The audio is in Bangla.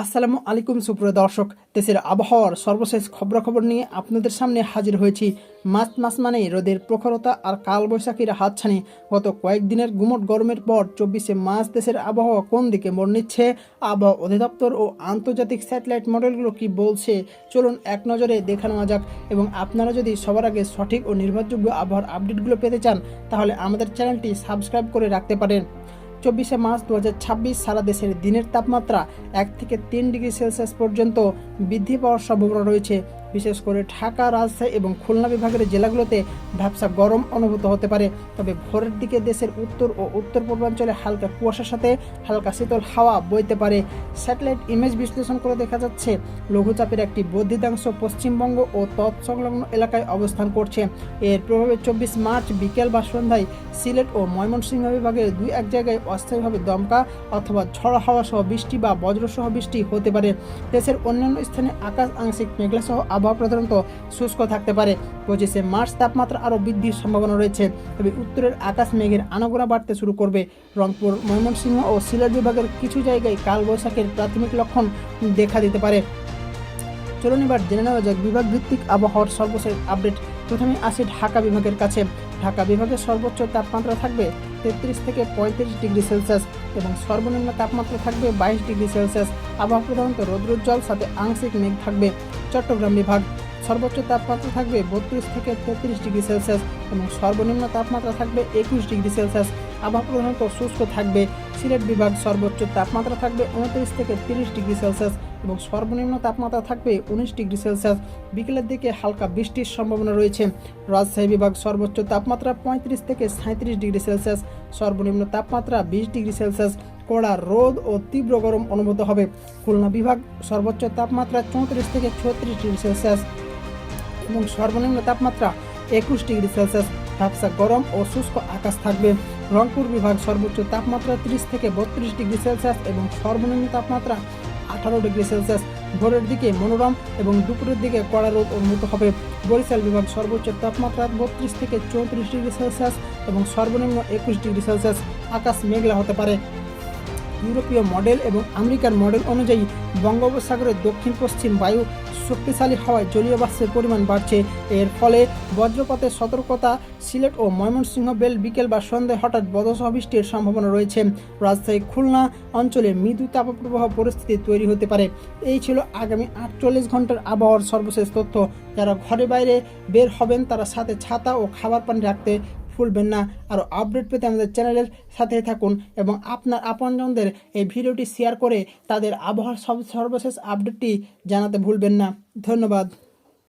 আসসালামু আলাইকুম সুপ্রিয় দর্শক, দেশের আবহাওয়ার সর্বশেষ খবরাখবর নিয়ে আপনাদের সামনে হাজির হয়েছি। মার্চ মাস মানেই রোদের প্রখরতা আর কালবৈশাখীর হাতছানি। গত কয়েকদিনের গুমট গরমের পর 24শে মার্চ দেশের আবহাওয়া কোন দিকে মোড় নিচ্ছে, আবহাওয়া অধিদপ্তর ও আন্তর্জাতিক স্যাটেলাইট মডেলগুলো কি বলছে, চলুন এক নজরে দেখে নেওয়া যাক। এবং আপনারা যদি সবার আগে সঠিক ও নির্ভরযোগ্য আবহাওয়ার আপডেটগুলো পেতে চান, তাহলে আমাদের চ্যানেলটি সাবস্ক্রাইব করে রাখতে পারেন। 24শে মার্চ 2026 সারা দেশের দিনের তাপমাত্রা 1 থেকে 3 ডিগ্রি সেলসিয়াস পর্যন্ত বৃদ্ধি পাওয়ার সম্ভাবনা রয়েছে। বিশেষ করে ঢাকা, রাজশাহী এবং খুলনা বিভাগের জেলাগুলোতে ভ্যাপসা গরম অনুভূত হতে পারে। তবে ভোরের দিকে দেশের উত্তর ও উত্তর পূর্বাঞ্চলে হালকা কুয়াশার সাথে হালকা শীতল হাওয়া বইতে পারে। স্যাটেলাইট ইমেজ বিশ্লেষণ করে দেখা যাচ্ছে লঘুচাপের একটি বর্ধিতাংশ পশ্চিমবঙ্গ ও তৎসংলগ্ন এলাকায় অবস্থান করছে। এর প্রভাবে 24 মার্চ বিকেল বা সন্ধ্যায় সিলেট ও ময়মনসিংহ বিভাগের 2-1 জায়গায় অস্থায়ীভাবে দমকা অথবা ঝড়ো হাওয়া সহ বৃষ্টি বা বজ্রসহ বৃষ্টি হতে পারে। দেশের অন্যান্য স্থানে আকাশ আংশিক মেঘলা সহ আবহাওয়া প্রধানত শুষ্ক থাকতে পারে। 25শে মার্চ তাপমাত্রা আরও বৃদ্ধির সম্ভাবনা রয়েছে, তবে উত্তরের আকাশ মেঘের আনাগোনা বাড়তে শুরু করবে। রংপুর, ময়মনসিংহ ও সিলেট বিভাগের কিছু জায়গায় কালবৈশাখীর প্রাথমিক লক্ষণ দেখা দিতে পারে। চলুন এবার জেনে নেওয়া যাক বিভাগ ভিত্তিক আবহাওয়ার সর্বশেষ আপডেট। প্রথমে আসি ঢাকা বিভাগের কাছে। ঢাকা বিভাগের সর্বোচ্চ তাপমাত্রা থাকবে 33 থেকে 35 ডিগ্রি সেলসিয়াস এবং সর্বনিম্ন তাপমাত্রা থাকবে 22 ডিগ্রি সেলসিয়াস। আবহাওয়া প্রধানত রৌদ্রোজ্জ্বল, সাথে আংশিক মেঘ থাকবে। চট্টগ্রাম বিভাগ সর্বোচ্চ তাপমাত্রা থাকবে 32 থেকে 33 ডিগ্রি সেলসিয়াস এবং সর্বনিম্ন তাপমাত্রা থাকবে 21 ডিগ্রি সেলসিয়াস। আবহাওয়া প্রধানত শুষ্ক থাকবে। সিলেট বিভাগ সর্বোচ্চ তাপমাত্রা থাকবে 29 থেকে 30 ডিগ্রি সেলসিয়াস এবং সর্বনিম্ন তাপমাত্রা থাকবে 19 ডিগ্রি সেলসিয়াস। বিকেলের দিকে হালকা বৃষ্টির সম্ভাবনা রয়েছে। রাজশাহী বিভাগ সর্বোচ্চ তাপমাত্রা 35 থেকে 37 ডিগ্রি সেলসিয়াস, সর্বনিম্ন তাপমাত্রা 20 ডিগ্রি সেলসিয়াস। কড়া রোদ ও তীব্র গরম অনুভূত হবে। খুলনা বিভাগ সর্বোচ্চ তাপমাত্রা 34 থেকে 36 ডিগ্রি সেলসিয়াস এবং সর্বনিম্ন তাপমাত্রা 21 ডিগ্রি সেলসিয়াস। ভ্যাপসা গরম ও শুষ্ক আকাশ থাকবে। রংপুর বিভাগ সর্বোচ্চ তাপমাত্রা 30 থেকে 32 ডিগ্রি সেলসিয়াস এবং সর্বনিম্ন তাপমাত্রা 18 ডিগ্রি সেলসিয়াস। ভোরের দিকে মনোরম এবং দুপুরের দিকে কড়া রোদ অনুভূত হবে। বরিশাল বিভাগ সর্বোচ্চ তাপমাত্রা 32 থেকে 34 ডিগ্রি সেলসিয়াস এবং সর্বনিম্ন 21 ডিগ্রি সেলসিয়াস। আকাশ মেঘলা হতে পারে। ইউরোপীয় মডেল এবং আমেরিকার মডেল অনুযায়ী বঙ্গোপসাগরের দক্ষিণ পশ্চিম বায়ু শক্তিশালী হওয়ায় জলীয় বাষ্পের পরিমাণ বাড়ছে। এর ফলে বজ্রপাতের সতর্কতা। সিলেট ও ময়মনসিংহ বিকেল বা সন্ধ্যায় হঠাৎ বজ্রসহ বৃষ্টির সম্ভাবনা রয়েছে। রাজশাহী, খুলনা অঞ্চলে মৃদু তাপপ্রবাহ পরিস্থিতি তৈরি হতে পারে। এই ছিল আগামী 48 ঘন্টার আবহাওয়ার সর্বশেষ তথ্য। যারা ঘরে বাইরে বের হবেন তারা সাথে ছাতা ও খাবার পানি রাখতে ভুলবেন না। আরও আপডেট পেতে আমাদের চ্যানেলের সাথে থাকুন এবং আপনার আপনজনদের এই ভিডিওটি শেয়ার করে তাদের আবহাওয়ার সর্বশেষ আপডেটটি জানাতে ভুলবেন না। ধন্যবাদ।